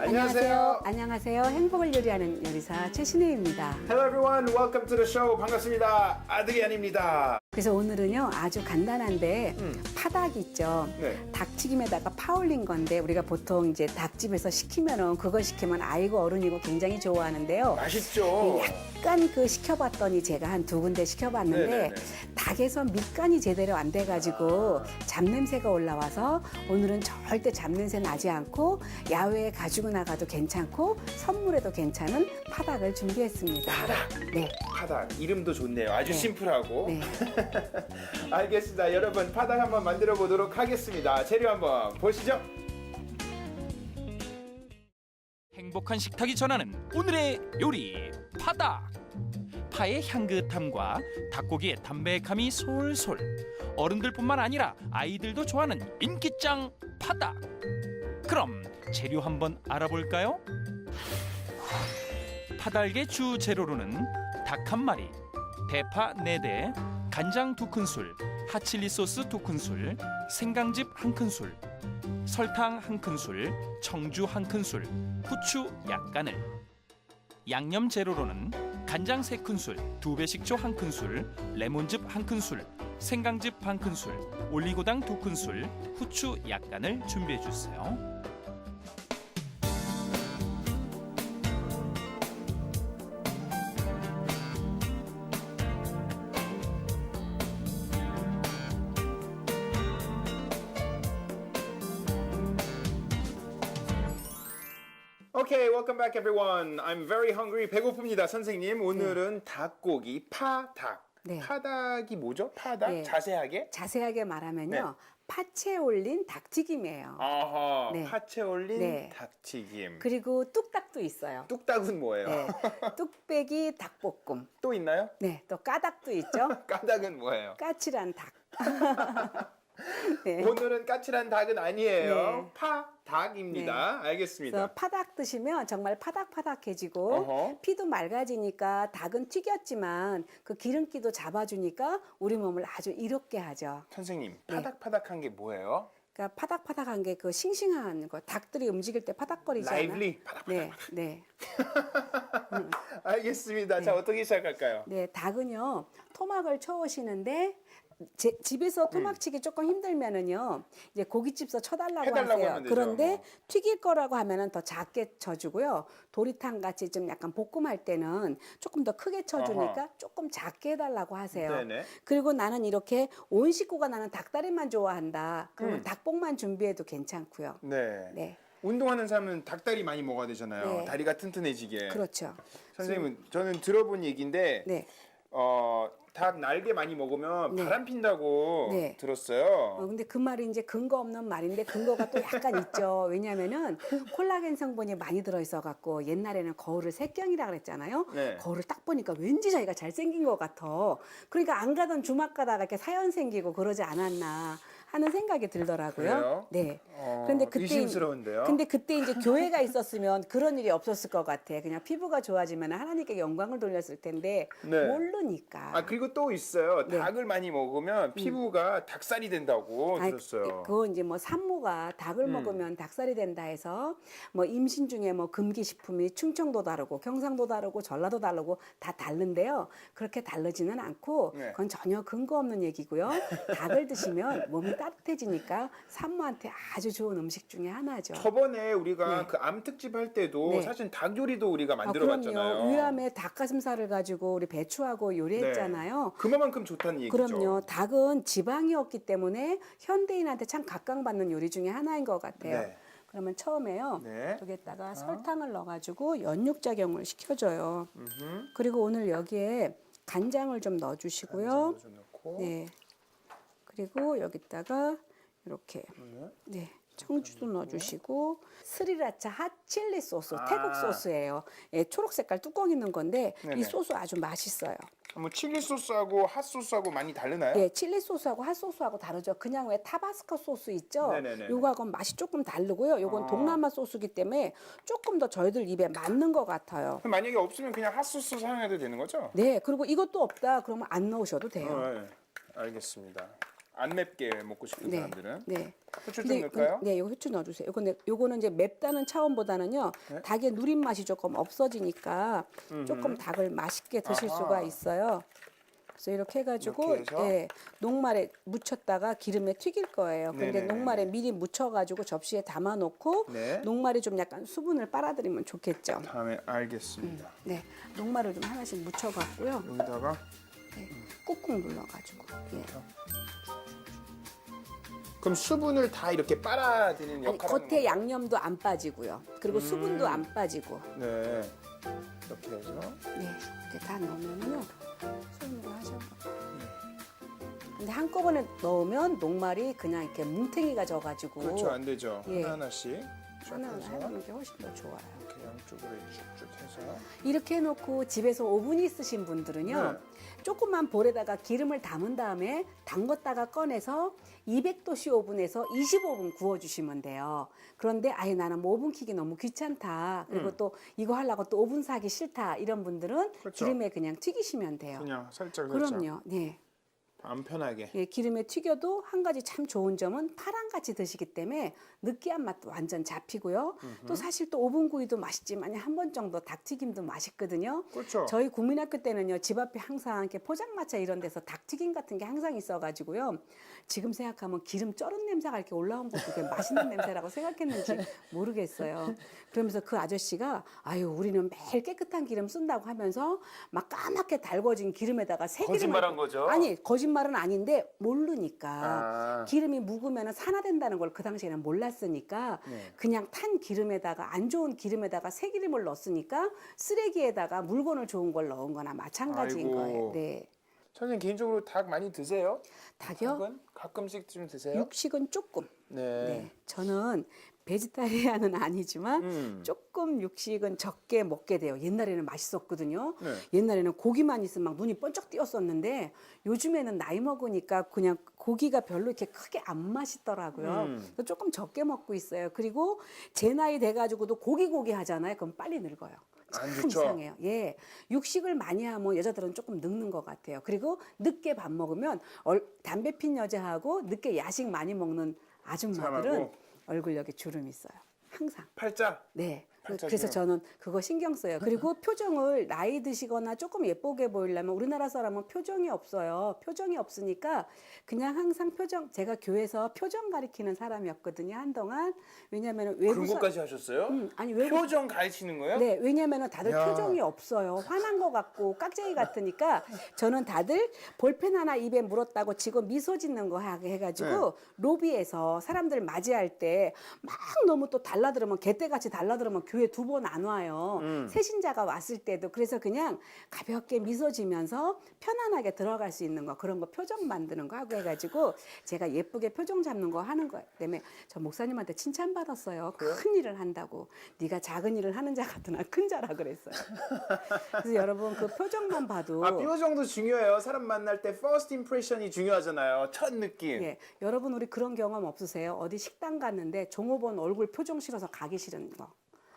안녕하세요. 안녕하세요. 행복을 요리하는 요리사 최신혜입니다. Hello everyone, welcome to the show. 반갑습니다. 아드리안입니다. 그래서 오늘은요 아주 간단한데 파닭 있죠. 네. 닭튀김에다가 파 올린 건데 우리가 보통 이제 닭집에서 시키면은 그거 시키면 아이고 어른이고 굉장히 좋아하는데요. 맛있죠? 약간 그 시켜봤더니 제가 한 두 군데 시켜봤는데 네네네. 닭에서 밑간이 제대로 안 돼가지고 잡냄새가 올라와서 오늘은 절대 잡냄새 나지 않고 야외에 가지고 나가도 괜찮고 선물에도 괜찮은 파닭을 준비했습니다. 파닭. 네. 파닭 이름도 좋네요. 아주 네. 심플하고. 네. 알겠습니다. 여러분 파닭 한번 만들어 보도록 하겠습니다. 재료 한번 보시죠. 행복한 식탁이 전하는 오늘의 요리 파닭. 파의 향긋함과 닭고기의 담백함이 솔솔. 어른들뿐만 아니라 아이들도 좋아하는 인기짱 파닭. 그럼 재료 한번 알아볼까요? 파닭의 주 재료로는 닭 한 마리, 대파 4대, 간장 2큰술, 핫칠리 소스 2큰술, 생강즙 1큰술, 설탕 1큰술, 청주 1큰술, 후추 약간을. 양념 재료로는 간장 3큰술, 2배 식초 1큰술, 레몬즙 1큰술, 생강즙 반 큰술, 올리고당 2큰술, 후추 약간을 준비해 주세요. Okay, welcome back everyone. I'm very hungry. 배고픕니다, 선생님. 오늘은 닭고기 파닭. 네. 파닭이 뭐죠? 파닭? 네. 자세하게? 자세하게 말하면요. 네. 파채 올린 닭튀김이에요. 아하, 네. 파채 올린 네. 닭튀김. 그리고 뚝딱도 있어요. 뚝딱은 뭐예요? 네. 뚝배기 닭볶음. 또 있나요? 네. 또 까닭도 있죠. 까닭은 뭐예요? 까칠한 닭. 네. 오늘은 까칠한 닭은 아니에요. 네. 파닭입니다. 알겠습니다. 그래서 파닭 드시면 정말 파닥파닥해지고 어허. 피도 맑아지니까 닭은 튀겼지만 그 기름기도 잡아주니까 우리 몸을 아주 이롭게 하죠. 선생님, 네. 파닥파닥한 게 뭐예요? 그러니까 파닥파닥한 게 그 싱싱한 거 닭들이 움직일 때 파닥거리잖아요. 라이블리? 파닥파닥. 네, 네. 알겠습니다. 자, 어떻게 시작할까요? 네, 닭은요 토막을 쳐오시는데 집에서 토막치기 조금 힘들면은요 이제 고깃집서 쳐달라고 해달라고 하세요. 하면 되죠. 그런데 튀길 거라고 하면은 더 작게 쳐주고요. 도리탕 같이 좀 약간 볶음할 때는 조금 더 크게 쳐주니까 어허. 조금 작게 해달라고 하세요. 네네. 그리고 나는 이렇게 온 식구가 나는 닭다리만 좋아한다. 그러면 닭볶만 준비해도 괜찮고요. 네. 네, 운동하는 사람은 닭다리 많이 먹어야 되잖아요. 네. 다리가 튼튼해지게. 그렇죠. 선생님은 저는 들어본 얘기인데 네. 닭 날개 많이 먹으면 네. 바람 핀다고 네. 들었어요. 근데 그 말이 이제 근거 없는 말인데 근거가 또 약간 있죠. 왜냐면은 콜라겐 성분이 많이 들어있어 갖고 옛날에는 거울을 색경이라 그랬잖아요. 네. 거울을 딱 보니까 왠지 자기가 잘생긴 것 같아. 그러니까 안 가던 주막 가다가 이렇게 사연 생기고 그러지 않았나 하는 생각이 들더라고요. 그래요? 네. 그런데 그때 의심스러운데요. 근데 그때 이제 교회가 있었으면 그런 일이 없었을 것 같아. 그냥 피부가 좋아지면 하나님께 영광을 돌렸을 텐데 네. 모르니까. 아 그리고 또 있어요. 네. 닭을 많이 먹으면 피부가 닭살이 된다고 아니, 들었어요. 그거 이제 뭐 산모가 닭을 먹으면 닭살이 된다 해서 뭐 임신 중에 뭐 금기 식품이 충청도 다르고 경상도 다르고 전라도 다르고 다 다른데요. 그렇게 다르지는 않고 네. 그건 전혀 근거 없는 얘기고요. 닭을 드시면 몸이 따뜻해지니까 산모한테 아주 좋은 음식 중에 하나죠. 저번에 우리가 네. 그 암 특집 할 때도 네. 사실 닭 요리도 우리가 만들어 그럼요. 봤잖아요. 위암에 닭가슴살을 가지고 우리 배추하고 요리했잖아요. 그만큼 좋다는 얘기죠. 그럼요. 닭은 지방이 없기 때문에 현대인한테 참 각광받는 요리 중에 하나인 것 같아요. 네. 그러면 처음에요. 네. 여기에다가 설탕을 넣어가지고 연육작용을 시켜줘요. 그리고 오늘 여기에 간장을 좀 넣어주시고요. 좀 넣고. 네. 그리고 여기다가 이렇게 네. 청주도 넣어주시고 스리라차 핫칠리 소스, 태국 소스예요. 예, 초록 색깔 뚜껑 있는 건데 네네. 이 소스 아주 맛있어요. 뭐 칠리 소스하고 핫 소스하고 많이 다르나요? 예, 칠리 소스하고 핫 소스하고 다르죠. 그냥 왜 타바스코 소스 있죠? 네네네. 요거하고는 맛이 조금 다르고요. 요건 동남아 소스기 때문에 조금 더 저희들 입에 맞는 것 같아요. 그럼 만약에 없으면 그냥 핫 소스 사용해도 되는 거죠? 네, 그리고 이것도 없다 그러면 안 넣으셔도 돼요. 네. 알겠습니다. 안 맵게 먹고 싶은 네. 사람들은 네. 후추 좀 넣을까요? 네, 이거 후추 넣어주세요. 요거는 이제 맵다는 차원보다는요, 네? 닭의 누린 맛이 조금 없어지니까 조금 닭을 맛있게 드실 아하. 수가 있어요. 그래서 이렇게 해가지고 이렇게 해서? 예, 녹말에 묻혔다가 기름에 튀길 거예요. 근데 네네네네. 녹말에 미리 묻혀가지고 접시에 담아놓고 네. 녹말이 좀 약간 수분을 빨아들이면 좋겠죠. 다음에 알겠습니다. 네, 녹말을 좀 하나씩 묻혀갖고요. 여기다가 네, 꾹꾹 눌러가지고. 예. 그럼 수분을 다 이렇게 빨아들이는 아니, 역할을 하는 겉에 양념도 안 빠지고요. 그리고 수분도 안 빠지고. 네. 이렇게 해서 네, 이렇게 다 넣으면요. 손으로 하셔. 근데 한꺼번에 넣으면 녹말이 그냥 이렇게 뭉탱이가 져가지고. 그렇죠, 안 되죠. 예. 하나하나씩 쫙 하나하나 해서 해놓는 게 훨씬 더 좋아요. 이렇게 양쪽으로 쭉쭉 해서 이렇게 해놓고 집에서 오븐이 있으신 분들은요. 네. 조그만 볼에다가 기름을 담은 다음에 담궜다가 꺼내서 200도씨 오븐에서 25분 구워주시면 돼요. 그런데 아예 나는 뭐 오븐 켜기 너무 귀찮다. 그리고 또 이거 하려고 또 오븐 사기 싫다. 이런 분들은 그렇죠. 기름에 그냥 튀기시면 돼요. 그냥 살짝 그럼요. 네. 안 편하게. 예, 기름에 튀겨도 한 가지 참 좋은 점은 파랑같이 드시기 때문에 느끼한 맛도 완전 잡히고요. 또 사실 또 오븐구이도 맛있지만 한 번 정도 닭튀김도 맛있거든요. 그렇죠. 저희 국민학교 때는요, 집 앞에 항상 이렇게 포장마차 이런 데서 닭튀김 같은 게 항상 있어가지고요. 지금 생각하면 기름 쩔은 냄새가 이렇게 올라온 것도 그게 맛있는 냄새라고 생각했는지 모르겠어요. 그러면서 그 아저씨가 아유, 우리는 매일 깨끗한 기름 쓴다고 하면서 막 까맣게 달궈진 기름에다가 새기름을 거짓말한 거죠? 아니, 거짓말은 아닌데 모르니까 아. 기름이 묵으면 산화된다는 걸 그 당시에는 몰랐으니까 네. 그냥 탄 기름에다가 안 좋은 기름에다가 새기름을 넣었으니까 쓰레기에다가 물건을 좋은 걸 넣은 거나 마찬가지인 아이고. 거예요. 네. 선생님 개인적으로 닭 많이 드세요? 닭이요? 닭은 가끔씩 좀 드세요? 육식은 조금. 네. 네. 저는 베지타리안은 아니지만 조금 육식은 적게 먹게 돼요. 옛날에는 맛있었거든요. 네. 옛날에는 고기만 있으면 막 눈이 번쩍 띄었었는데 요즘에는 나이 먹으니까 그냥 고기가 별로 이렇게 크게 안 맛있더라고요. 그래서 조금 적게 먹고 있어요. 그리고 제 나이 돼가지고도 고기 하잖아요. 그럼 빨리 늙어요. 안 참 좋죠? 이상해요. 예, 육식을 많이 하면 여자들은 조금 늙는 것 같아요. 그리고 늦게 밥 먹으면 담배 핀 여자하고 늦게 야식 많이 먹는 아줌마들은 사람하고? 얼굴력에 주름이 있어요. 항상. 팔자. 네. 팔자 그래서 주름. 저는 그거 신경 써요. 그리고 표정을 나이 드시거나 조금 예쁘게 보이려면 우리나라 사람은 표정이 없어요. 표정이 없으니까 그냥 항상 표정, 제가 교회에서 표정 가리키는 사람이었거든요. 한동안. 왜냐하면 외국 그런 것까지 하셨어요? 아니 외국 표정 가르치는 거예요? 네, 왜냐면은 다들 야. 표정이 없어요. 화난 것 같고 깍쟁이 같으니까 저는 다들 볼펜 하나 입에 물었다고 지금 미소 짓는 거 하게 해가지고 네. 로비에서 사람들 맞이할 때 막 너무 또 달라들으면 개떼같이 달라들으면 교회 2번 안 와요. 새신자가 왔을 때도 그래서 그냥 가볍게 미소 지면서 편안하게 들어갈 수 있는 거 그런 거 표정 만드는 거 하고 해가지고 제가 예쁘게 표정 잡는 거 하는 거 때문에 저 목사님한테 칭찬받았어요. 큰 일을 한다고. 네가 작은 일을 하는 자 같으나 큰 자라 그랬어요. 그래서 여러분 그 표정만 봐도 아, 표정도 중요해요. 사람 만날 때 first impression이 중요하잖아요. 첫 느낌. 예, 여러분 우리 그런 경험 없으세요? 어디 식당 갔는데 종업원 얼굴 표정 싫어서 가기 싫은 거.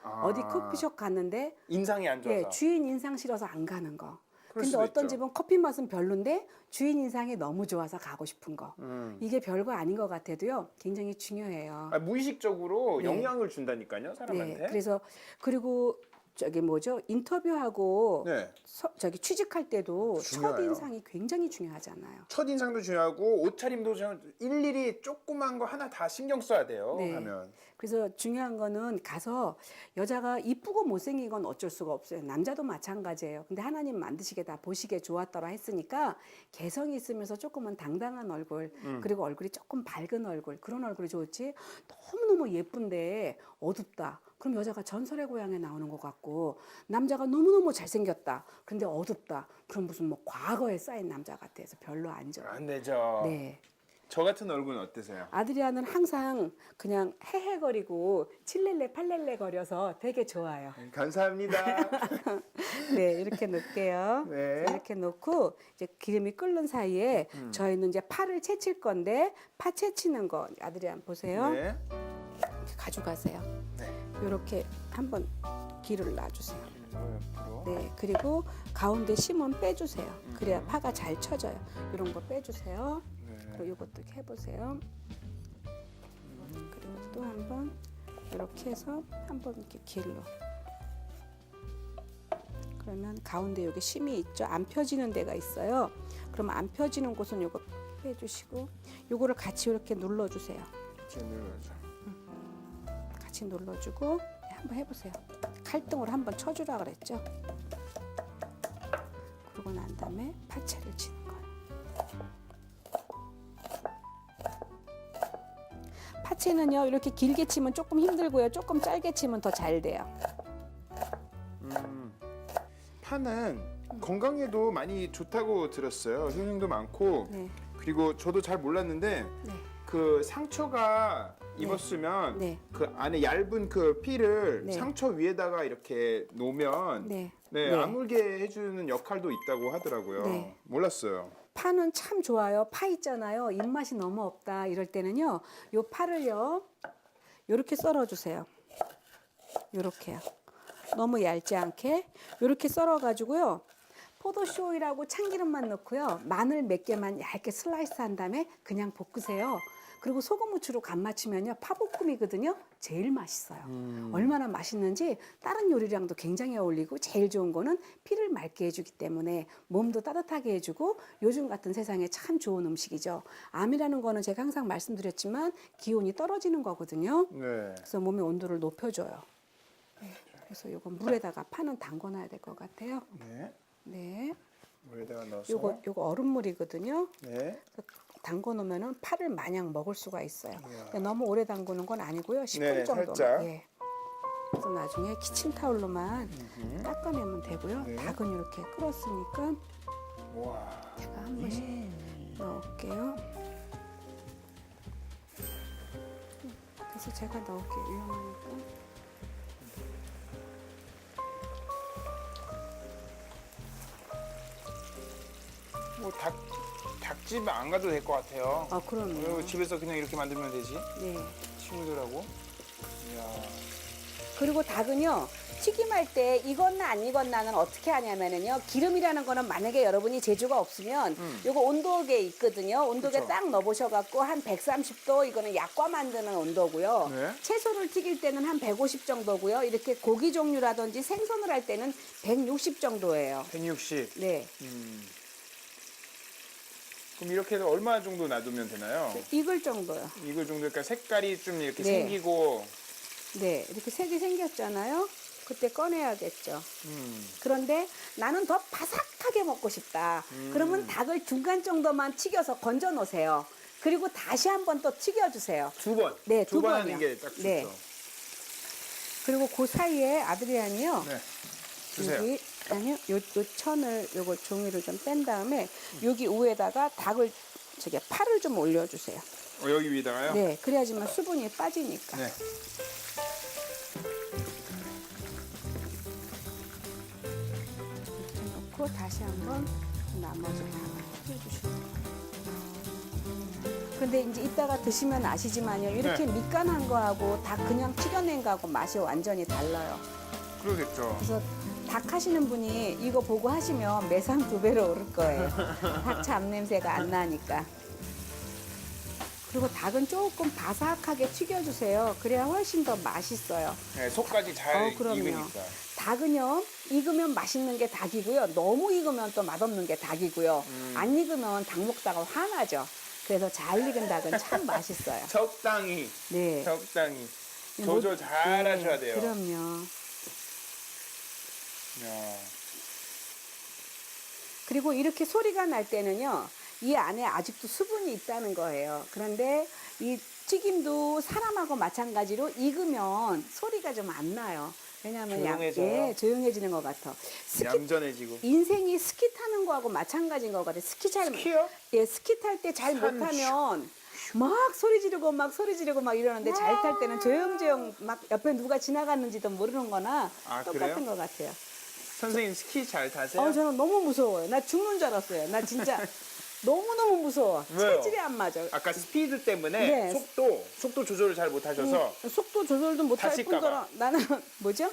아. 어디 커피숍 갔는데 인상이 안 좋아서. 예, 주인 인상 싫어서 안 가는 거. 그럴 근데 수도 어떤 있죠. 집은 커피 맛은 별론데 주인 인상이 너무 좋아서 가고 싶은 거. 이게 별거 아닌 것 같아도요. 굉장히 중요해요. 아, 무의식적으로 네. 영향을 준다니까요, 사람한테. 네, 그래서 그리고 저기 뭐죠? 인터뷰하고 네. 저기 취직할 때도 중요해요. 첫 인상이 굉장히 중요하잖아요. 첫 인상도 중요하고 옷차림도 일일이 조그만 거 하나 다 신경 써야 돼요. 네. 하면. 그래서 중요한 거는 가서 여자가 이쁘고 못생긴 건 어쩔 수가 없어요. 남자도 마찬가지예요. 근데 하나님 만드시게 다 보시기에 좋았더라 했으니까 개성이 있으면서 조금은 당당한 얼굴 그리고 얼굴이 조금 밝은 얼굴 그런 얼굴이 좋지 너무너무 예쁜데 어둡다. 그럼 여자가 전설의 고향에 나오는 것 같고 남자가 너무너무 잘생겼다. 근데 어둡다. 그럼 무슨 뭐 과거에 쌓인 남자 같아서 별로 안 좋아요. 안 되죠. 네. 저 같은 얼굴은 어때세요? 아드리아는 항상 그냥 헤헤거리고 칠렐레 팔렐레 거려서 되게 좋아요. 감사합니다. 네, 이렇게 놓을게요. 네. 이렇게 놓고 이제 기름이 끓는 사이에 저희는 이제 파를 채칠 건데 파 채치는 거 아드리안 보세요. 네. 이렇게 가져가세요. 네. 이렇게 한번 기를 놔주세요. 옆으로. 네, 그리고 가운데 심은 빼주세요. 그래야 파가 잘 쳐져요. 이런 거 빼주세요. 네. 그리고 이것도 이렇게 해보세요. 그리고 또 한 번 이렇게 해서 한 번 이렇게 길로. 그러면 가운데 여기 심이 있죠. 안 펴지는 데가 있어요. 그러면 안 펴지는 곳은 요거 해주시고 요거를 같이 이렇게 눌러주세요. 이렇게 눌러줘. 같이 눌러주고 한번 해보세요. 칼등으로 한번 쳐주라 그랬죠. 그러고 난 다음에 파채를 치는 거예요. 파채는요 이렇게 길게 치면 조금 힘들고요. 조금 짧게 치면 더 잘 돼요. 파는 건강에도 많이 좋다고 들었어요. 효능도 많고 네. 그리고 저도 잘 몰랐는데 네. 그 상처가 입었으면 네. 그 안에 얇은 그 피를 네. 상처 위에다가 이렇게 놓으면 네. 네, 네. 아물게 해주는 역할도 있다고 하더라고요. 네. 몰랐어요. 파는 참 좋아요. 파 있잖아요. 입맛이 너무 없다 이럴 때는요. 요 파를요. 요렇게 썰어 주세요. 요렇게요. 너무 얇지 않게 요렇게 썰어 가지고요. 포도씨 오일하고 참기름만 넣고요. 마늘 몇 개만 얇게 슬라이스 한 다음에 그냥 볶으세요. 그리고 소금 후추로 간 맞추면요. 파볶음이거든요. 제일 맛있어요. 얼마나 맛있는지 다른 요리랑도 굉장히 어울리고 제일 좋은 거는 피를 맑게 해주기 때문에 몸도 따뜻하게 해주고 요즘 같은 세상에 참 좋은 음식이죠. 암이라는 거는 제가 항상 말씀드렸지만 기온이 떨어지는 거거든요. 네. 그래서 몸의 온도를 높여줘요. 네. 그래서 이거 물에다가 파는 담궈놔야 될 것 같아요. 네. 네. 물에다가 넣어서. 요거 얼음물이거든요. 네. 담궈 놓으면은 파를 마냥 먹을 수가 있어요. 이야. 근데 너무 오래 담그는 건 아니고요. 10분 네, 정도만. 살짝. 예. 그래서 나중에 키친타올로만 닦아내면 되고요. 네. 닭은 이렇게 끓었으니까 와. 제가 한 번씩 넣을게요. 그래서 제가 넣을게요. 위험하니까. 뭐 닭집 안 가도 될 것 같아요. 아, 그럼요. 집에서 그냥 이렇게 만들면 되지. 네. 친구들하고. 이야. 그리고 닭은요 튀김할 때 익었나 안 익었나는 어떻게 하냐면은요 기름이라는 거는 만약에 여러분이 재주가 없으면 요거 온도계 있거든요. 온도계 그쵸. 딱 넣어보셔갖고 한 130도 이거는 약과 만드는 온도고요. 네. 채소를 튀길 때는 한 150 정도고요. 이렇게 고기 종류라든지 생선을 할 때는 160 정도예요. 160. 네. 그럼 이렇게 해서 얼마 정도 놔두면 되나요? 익을 정도요. 이거 정도 그러니까 색깔이 좀 이렇게 네. 생기고. 네. 이렇게 색이 생겼잖아요. 그때 꺼내야겠죠. 그런데 나는 더 바삭하게 먹고 싶다. 그러면 닭을 중간 정도만 튀겨서 건져 놓으세요. 그리고 다시 한 번 또 튀겨주세요. 두 번. 네, 두 두 번 번이요. 하는 게 딱 좋죠. 네. 그리고 그 사이에 아드리안이요. 네. 주세요. 여기 아니요, 요 천을 요거 종이를 좀 뺀 다음에 여기 위에다가 닭을 저기 파를 좀 올려주세요. 여기 위에다가요? 네, 그래야지만 수분이 빠지니까. 네. 이렇게 넣고 다시 한번 나머지 닭을 튀겨주시면. 근데 이제 이따가 드시면 아시지만요, 이렇게 네. 밑간한 거하고 닭 그냥 튀겨낸 거하고 맛이 완전히 달라요. 그러겠죠. 그래서 닭 하시는 분이 이거 보고 하시면 매상 2배로 오를 거예요. 닭 잡냄새가 안 나니까. 그리고 닭은 조금 바삭하게 튀겨주세요. 그래야 훨씬 더 맛있어요. 네, 속까지 잘 그럼요. 익으니까. 닭은요, 익으면 맛있는 게 닭이고요. 너무 익으면 또 맛없는 게 닭이고요. 안 익으면 닭 먹다가 화나죠. 그래서 잘 익은 닭은 참 맛있어요. 적당히. 네. 적당히. 뭐- 조절 잘 네, 하셔야 돼요. 그럼요. 야. 그리고 이렇게 소리가 날 때는요, 이 안에 아직도 수분이 있다는 거예요. 그런데 이 튀김도 사람하고 마찬가지로 익으면 소리가 좀 안 나요. 왜냐하면 조용해져요. 예, 조용해지는 것 같아. 얌전해지고. 인생이 스키 타는 거하고 마찬가지인 것 같아요. 스키요? 예, 스키 탈 때 잘 산 못하면 막 소리 지르고 막 이러는데 잘 탈 때는 조용조용 막 옆에 누가 지나갔는지도 모르는 거나 아, 똑같은 그래요? 것 같아요. 선생님 스키 잘 타세요? 저는 너무 무서워요. 나 죽는 줄 알았어요. 나 진짜 너무너무 무서워. 왜요? 체질이 안 맞아. 아까 스피드 때문에 네. 속도 조절을 잘 못하셔서 속도 조절도 못할 다칠까 뿐더러 나는 뭐죠?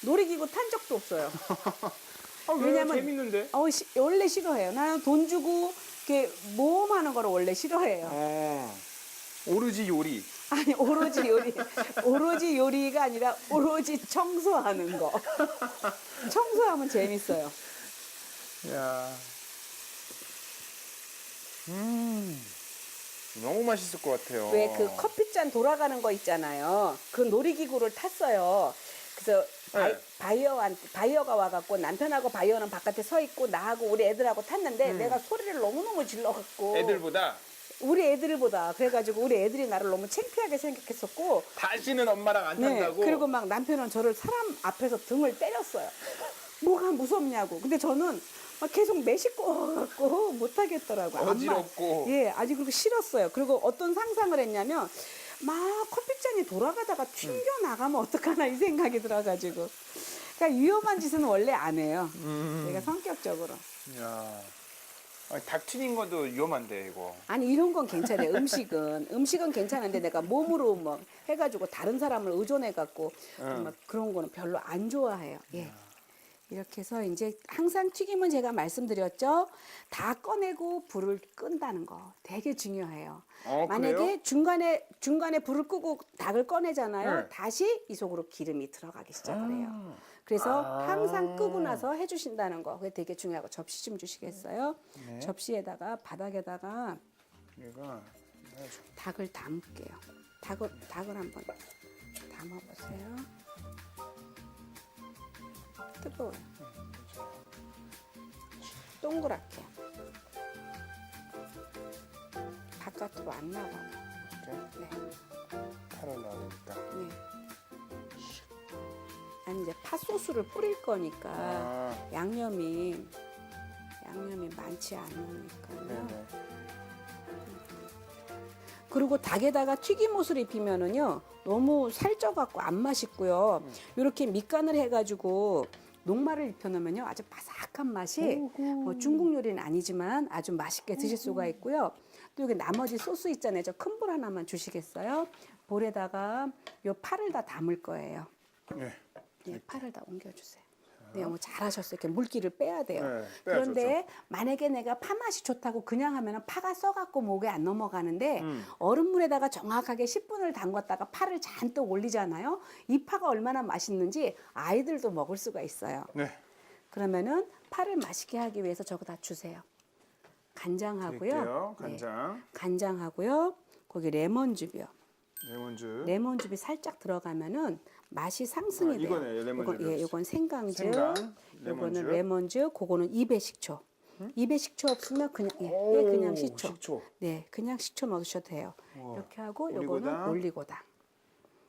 놀이기구 탄 적도 없어요. 왜냐면 왜냐면- 재밌는데 원래 싫어해요. 나는 돈 주고 이렇게 모험하는 거를 원래 싫어해요. 오로지 요리. 아니 오로지 요리가 아니라 오로지 청소하는 거. 청소하면 재밌어요. 야, 너무 맛있을 것 같아요. 왜 그 커피잔 돌아가는 거 있잖아요. 그 놀이기구를 탔어요. 그래서 네. 바이어가 와갖고 남편하고 바이어는 바깥에 서 있고 나하고 우리 애들하고 탔는데 내가 소리를 너무너무 질러갖고 애들보다 우리 애들보다 그래가지고 우리 애들이 나를 너무 창피하게 생각했었고 다시는 엄마랑 안 네, 탄다고. 그리고 막 남편은 저를 사람 앞에서 등을 때렸어요. 뭐가 무섭냐고. 근데 저는 막 계속 매식거갖고 못하겠더라고요. 어지럽고. 예, 아주 그렇게 싫었어요. 그리고 어떤 상상을 했냐면 막 커피잔이 돌아가다가 튕겨 나가면 어떡하나 이 생각이 들어가지고. 그러니까 위험한 짓은 원래 안 해요. 제가 성격적으로. 야, 아니, 닭 튀긴 것도 위험한데 이거. 아니 이런 건 괜찮아요. 음식은 괜찮은데 내가 몸으로 뭐 해가지고 다른 사람을 의존해갖고 막 그런 거는 별로 안 좋아해요. 예. 이렇게 해서 이제 항상 튀김은 제가 말씀드렸죠. 다 꺼내고 불을 끈다는 거 되게 중요해요. 만약에 그래요? 중간에 불을 끄고 닭을 꺼내잖아요. 네. 다시 이 속으로 기름이 들어가기 시작을 해요. 그래서 항상 끄고 나서 해주신다는 거 그게 되게 중요하고 접시 좀 주시겠어요? 네. 접시에다가 바닥에다가 얘가 닭을 담을게요. 닭을 한번 담아보세요. 뜨거워요. 동그랗게. 바깥으로 안 나가요. 네. 팔을 넣으니까. 네. 아니 이제 팥소스를 뿌릴 거니까 양념이 많지 않으니까요. 네네. 그리고 닭에다가 튀김옷을 입히면은요 너무 살쪄갖고 안 맛있고요. 이렇게 밑간을 해가지고 녹말을 입혀놓으면요 아주 바삭한 맛이 뭐 중국 요리는 아니지만 아주 맛있게 드실 수가 있고요. 또 여기 나머지 소스 있잖아요. 저 큰 볼 하나만 주시겠어요? 볼에다가 요 파를 다 담을 거예요. 네. 네, 파를 다 옮겨주세요. 네, 뭐 잘하셨어요. 이렇게 물기를 빼야 돼요. 네, 빼야죠, 그런데 만약에 내가 파 맛이 좋다고 그냥 하면은 파가 써갖고 목에 안 넘어가는데 얼음물에다가 정확하게 10분을 담갔다가 파를 잔뜩 올리잖아요. 이 파가 얼마나 맛있는지 아이들도 먹을 수가 있어요. 네. 그러면은 파를 맛있게 하기 위해서 저거 다 주세요. 간장하고요. 드릴게요. 간장. 네, 간장하고요. 거기 레몬즙이요. 레몬즙. 레몬즙이 살짝 들어가면은 맛이 상승이 돼요. 이거네, 레몬즙. 요건 생강즙. 생강, 요거는 레몬즙. 그거는 2배 식초. 2배 식초 없으면 그냥 그냥 식초. 네, 그냥 식초 넣으셔도 돼요. 우와. 이렇게 하고 올리고당. 요거는 올리고당.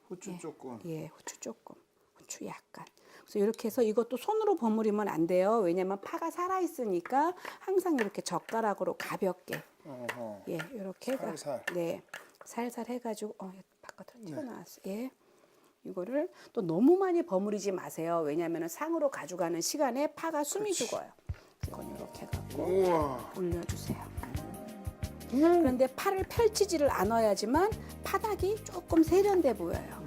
후추 조금. 예, 후추 조금. 후추 약간. 그래서 이렇게 해서 이것도 손으로 버무리면 안 돼요. 왜냐면 파가 살아 있으니까 항상 이렇게 젓가락으로 가볍게. 어허. 예, 이렇게 해가. 살살. 네. 살살 해가지고 바깥으로 튀어나왔어. 예. 이거를 또 너무 많이 버무리지 마세요. 왜냐하면 상으로 가져가는 시간에 파가 숨이 죽어요. 이건 이렇게 해갖고 우와. 올려주세요. 그런데 파를 펼치지를 않아야지만 파닭이 조금 세련돼 보여요.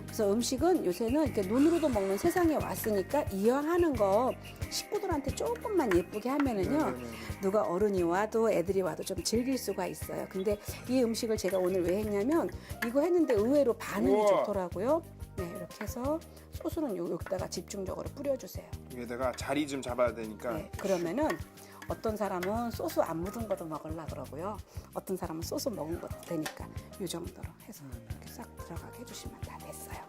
그래서 음식은 요새는 이렇게 눈으로도 먹는 세상에 왔으니까 이왕 하는 거 식구들한테 조금만 예쁘게 하면은요 누가 어른이 와도 애들이 와도 좀 즐길 수가 있어요. 근데 이 음식을 제가 오늘 왜 했냐면 이거 했는데 의외로 반응이 우와. 좋더라고요. 네, 이렇게 해서 소스는 여기다가 집중적으로 뿌려주세요. 위에다가 자리 좀 잡아야 되니까. 네, 그러면은 어떤 사람은 소스 안 묻은 것도 먹으려고 그러고요. 어떤 사람은 소스 먹은 것도 되니까 이 정도로 해서 이렇게 싹 들어가게 해주시면 다 됐어요.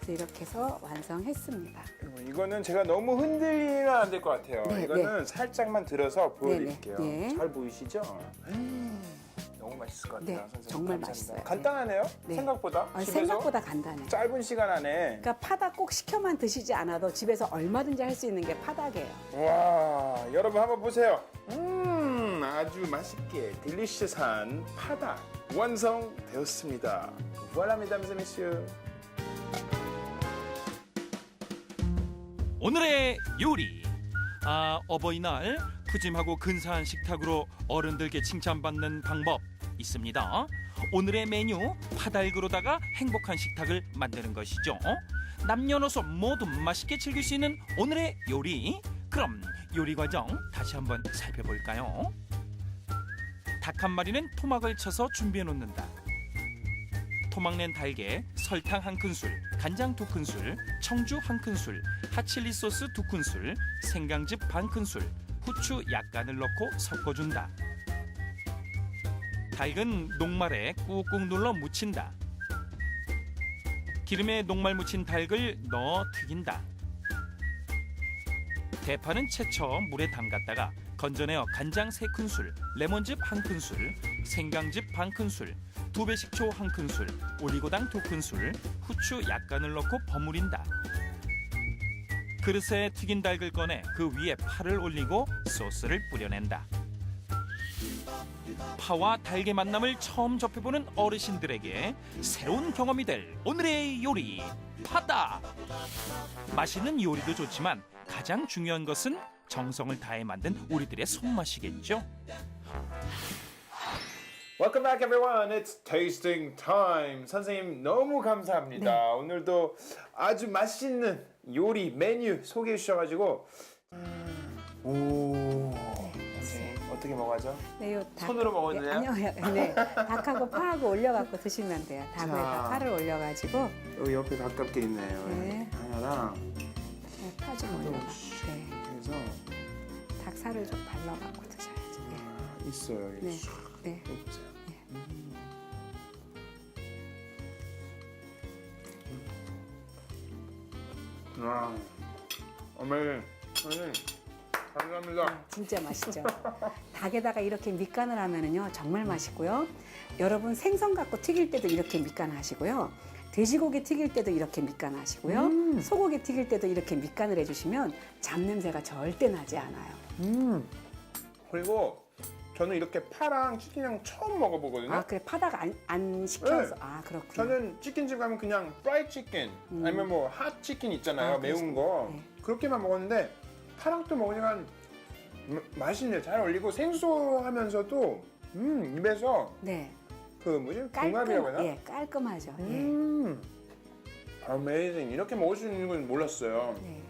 그래서 이렇게 해서 완성했습니다. 이거는 제가 너무 흔들리면 안 될 것 같아요. 네, 이거는 살짝만 들어서 보여드릴게요. 네, 네. 잘 보이시죠? 너무 맛있을 것 같아요. 네, 선생님. 정말 감사합니다. 맛있어요. 간단하네요. 네. 생각보다. 집에서 생각보다 간단해요. 짧은 시간 안에. 그러니까 파닭 꼭 시켜만 드시지 않아도 집에서 얼마든지 할 수 있는 게 파닭이에요. 와, 여러분 한번 보세요. 아주 맛있게 딜리셔스한 파닭 완성되었습니다. Voilà, mesdames et messieurs. 오늘의 요리. 어버이날 푸짐하고 근사한 식탁으로 어른들께 칭찬받는 방법 있습니다. 오늘의 메뉴 파닭으로다가 행복한 식탁을 만드는 것이죠. 남녀노소 모두 맛있게 즐길 수 있는 오늘의 요리. 그럼 요리 과정 다시 한번 살펴볼까요? 닭 한 마리는 토막을 쳐서 준비해 놓는다. 토막 낸 닭에 설탕 1큰술, 간장 2큰술, 청주 1큰술, 핫칠리 소스 2큰술, 생강즙 반큰술, 후추 약간을 넣고 섞어준다. 닭은 녹말에 꾹꾹 눌러 묻힌다. 기름에 녹말 묻힌 닭을 넣어 튀긴다. 대파는 채쳐 물에 담갔다가 건져내어 간장 3큰술, 레몬즙 1큰술, 생강즙 반큰술, 2배 식초 1큰술, 올리고당 2큰술, 후추 약간을 넣고 버무린다. 그릇에 튀긴 닭을 꺼내 그 위에 파를 올리고 소스를 뿌려낸다. 파와 닭의 만남을 처음 접해보는 어르신들에게 새로운 경험이 될 오늘의 요리, 파다! 맛있는 요리도 좋지만 가장 중요한 것은 정성을 다해 만든 우리들의 손맛이겠죠? Welcome back everyone. It's tasting time. 선생님 너무 감사합니다. 네. 오늘도 아주 맛있는 요리 메뉴 소개해 주셔가지고 오 선생님 어떻게 먹어야죠? 네, 요 닭, 손으로 먹어도 돼요? 아니요, 네. 닭하고 파하고 올려갖고 드시면 돼요. 닭에다 자. 파를 올려가지고 여기 옆에 가깝게 있네요. 네. 하나랑 네, 파 좀 올려갖고 네. 그래서 닭살을 좀 발라갖고 드셔야죠. 네. 있어요. 여기 네. 쫙 네. 보세요. 와, 어머니, 선생님, 감사합니다. 진짜 맛있죠. 닭에다가 이렇게 밑간을 하면은요 정말 맛있고요. 여러분 생선 갖고 튀길 때도 이렇게 밑간 하시고요. 돼지고기 튀길 때도 이렇게 밑간 하시고요. 소고기 튀길 때도 이렇게 밑간을 해주시면 잡냄새가 절대 나지 않아요. 그리고 저는 이렇게 파랑 치킨이랑 처음 먹어보거든요. 아 그래 파닭 안 시켜서 네. 아 그렇구나. 저는 치킨집 가면 그냥 프라이 치킨 아니면 뭐 핫 치킨 있잖아요. 아, 매운 거. 네. 그렇게만 먹었는데 파랑 또 먹으니까 맛있네요. 잘 어울리고 생소하면서도 입에서 네. 그 뭐지? 궁합이라고 해야 되나? 예 깔끔하죠. 어메이징. 이렇게 먹을 수 있는 건 몰랐어요. 예. 네.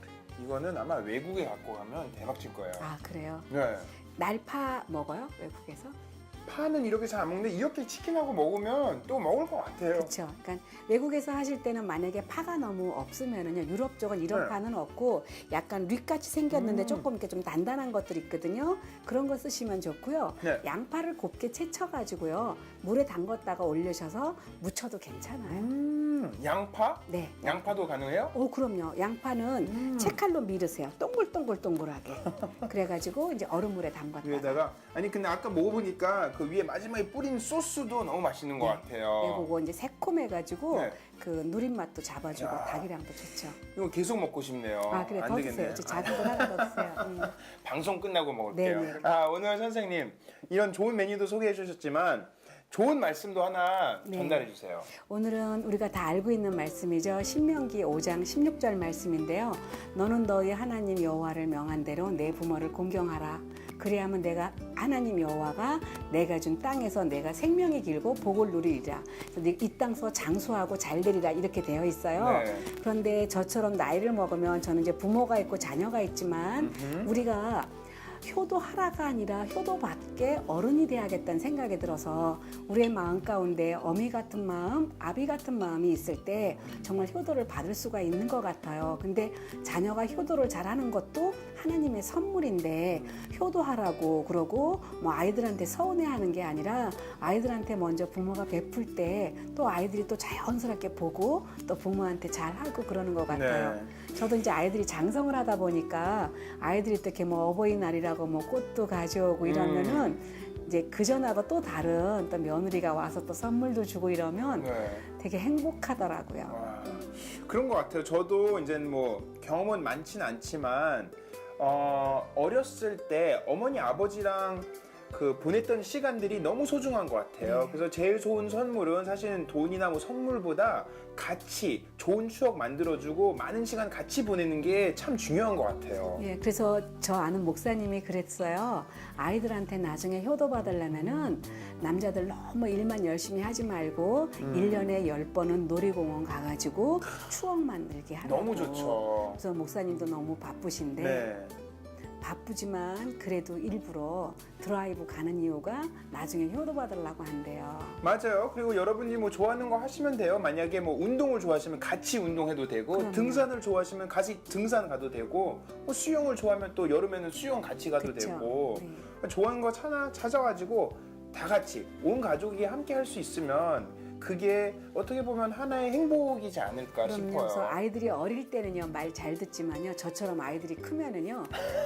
이거는 아마 외국에 갖고 가면 대박 칠 거예요. 아 그래요. 네. 날파 먹어요 외국에서? 파는 이렇게 잘 안 먹는데 이렇게 치킨하고 먹으면 또 먹을 것 같아요. 그렇죠. 그러니까 외국에서 하실 때는 만약에 파가 너무 없으면은요 유럽 쪽은 이런 네. 파는 없고 약간 윗같이 생겼는데 조금 이렇게 좀 단단한 것들이 있거든요. 그런 거 쓰시면 좋고요. 네. 양파를 곱게 채쳐가지고요 물에 담갔다가 올리셔서 무쳐도 괜찮아요. 양파? 네. 양파도 가능해요? 오 그럼요. 양파는 채칼로 밀으세요. 동글동글동글하게. 그래가지고 이제 얼음물에 담갔다가. 위에다가 아니 근데 아까 먹어보니까 그 위에 마지막에 뿌린 소스도 너무 맛있는 것 같아요. 네, 그거 이제 새콤해가지고 네. 그 누린 맛도 잡아주고 야. 닭이랑도 좋죠. 이거 계속 먹고 싶네요. 아 그래 안 더 되겠네요. 드세요. 저 작은 거 하나 더 드세요. 방송 끝나고 먹을게요. 네네. 아 오늘 선생님 이런 좋은 메뉴도 소개해 주셨지만 좋은 말씀도 하나 네. 전달해 주세요. 오늘은 우리가 다 알고 있는 말씀이죠. 신명기 5장 16절 말씀인데요. 너는 너희 하나님 여호와를 명한 대로 내 부모를 공경하라. 그리하면 내가 하나님 여호와가 내가 준 땅에서 내가 생명이 길고 복을 누리리라. 이 땅서 장수하고 잘 되리라 이렇게 되어 있어요. 네. 그런데 저처럼 나이를 먹으면 저는 이제 부모가 있고 자녀가 있지만 우리가 효도하라가 아니라 효도받게 어른이 돼야겠다는 생각이 들어서 우리의 마음 가운데 어미 같은 마음, 아비 같은 마음이 있을 때 정말 효도를 받을 수가 있는 것 같아요. 근데 자녀가 효도를 잘하는 것도 하나님의 선물인데 효도하라고 그러고 뭐 아이들한테 서운해하는 게 아니라 아이들한테 먼저 부모가 베풀 때 또 아이들이 또 자연스럽게 보고 또 부모한테 잘하고 그러는 것 같아요. 네. 저도 이제 아이들이 장성을 하다 보니까 아이들이 또 이렇게 뭐 어버이날이라고 뭐 꽃도 가져오고 이러면은 이제 그 전하고 또 다른 또 며느리가 와서 또 선물도 주고 이러면 네. 되게 행복하더라고요. 와, 그런 것 같아요. 저도 이제 뭐 경험은 많지는 않지만 어렸을 때 어머니 아버지랑 그 보냈던 시간들이 너무 소중한 것 같아요. 네. 그래서 제일 좋은 선물은 사실은 돈이나 뭐 선물보다 같이 좋은 추억 만들어주고 많은 시간 같이 보내는 게 참 중요한 것 같아요. 예, 그래서 저 아는 목사님이 그랬어요. 아이들한테 나중에 효도받으려면은 남자들 너무 일만 열심히 하지 말고 1년에 10번은 놀이공원 가가지고 추억 만들기 하라고. 너무 좋죠. 그래서 목사님도 너무 바쁘신데 네. 바쁘지만 그래도 일부러 드라이브 가는 이유가 나중에 효도받으려고 한대요. 맞아요. 그리고 여러분이 뭐 좋아하는 거 하시면 돼요. 만약에 뭐 운동을 좋아하시면 같이 운동해도 되고, 그럼요. 등산을 좋아하시면 같이 등산 가도 되고, 뭐 수영을 좋아하면 또 여름에는 수영 같이 가도 그쵸. 되고, 네. 좋아하는 거 찾아가지고 다 같이 온 가족이 함께 할 수 있으면 그게 어떻게 보면 하나의 행복이지 않을까 그럼요. 싶어요. 그래서 아이들이 어릴 때는요 말 잘 듣지만요 저처럼 아이들이 크면은요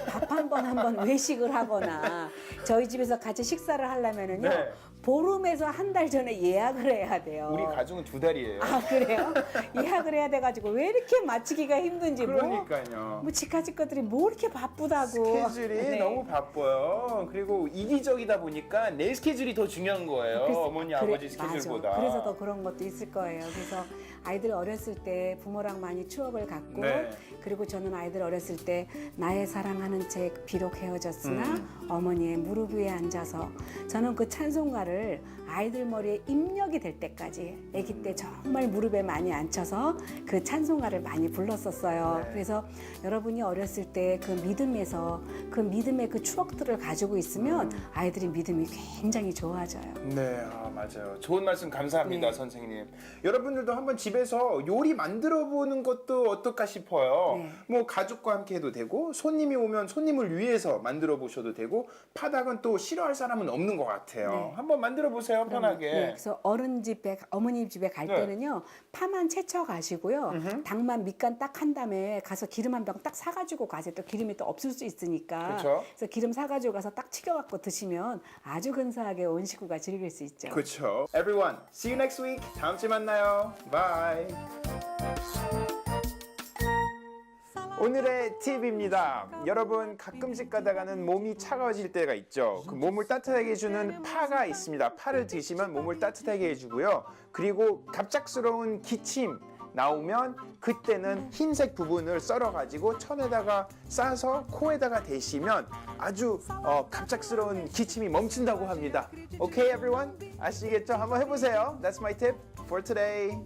밥 한 번 외식을 하거나 저희 집에서 같이 식사를 하려면은요 네. 보름에서 한 달 전에 예약을 해야 돼요. 우리 가족은 2달이에요. 아 그래요? 예약을 해야 돼가지고 왜 이렇게 맞추기가 힘든지 그러니까요. 뭐 지카집 것들이 뭐 이렇게 바쁘다고 스케줄이 네. 너무 바빠요. 그리고 이기적이다 보니까 내 스케줄이 더 중요한 거예요. 그래서- 어머니 그래, 아버지 스케줄보다. 맞아. 그래서 더 그런 것도 있을 거예요. 그래서 아이들 어렸을 때 부모랑 많이 추억을 갖고 네. 그리고 저는 아이들 어렸을 때 나의 사랑하는 책 비록 헤어졌으나 음. 어머니의 무릎 위에 앉아서 저는 그 찬송가를 아이들 머리에 입력이 될 때까지 아기 때 정말 무릎에 많이 앉혀서 그 찬송가를 많이 불렀었어요. 네. 그래서 여러분이 어렸을 때 그 믿음에서 그 믿음의 그 추억들을 가지고 있으면 아이들이 믿음이 굉장히 좋아져요. 네, 맞아요. 좋은 말씀 감사합니다, 네. 선생님. 여러분들도 한번 집에서 요리 만들어 보는 것도 어떨까 싶어요. 네. 뭐 가족과 함께 해도 되고, 손님이 오면 손님을 위해서 만들어 보셔도 되고, 파닭은 또 싫어할 사람은 없는 것 같아요. 네. 한번 만들어 보세요, 편하게. 네, 그래서 어른 집에 어머님 집에 갈 네. 때는요 파만 채쳐 가시고요 닭만 밑간 딱 한 다음에 가서 기름 한 병 딱 사가지고 가세요. 또 기름이 또 없을 수 있으니까. 그쵸. 그래서 기름 사가지고 가서 딱 튀겨갖고 드시면 아주 근사하게 온 식구가 즐길 수 있죠. 그렇죠. Everyone, see you next week. 다음 주에 만나요. Bye. 오늘의 팁입니다. 여러분 가끔씩 가다가는 몸이 차가워질 때가 있죠. 그 몸을 따뜻하게 해주는 파가 있습니다. 파를 드시면 몸을 따뜻하게 해주고요. 그리고 갑작스러운 기침 나오면 그때는 흰색 부분을 썰어가지고 천에다가 싸서 코에다가 대시면 아주 갑작스러운 기침이 멈춘다고 합니다. Okay, everyone? 아시겠죠? 한번 해보세요. That's my tip for today.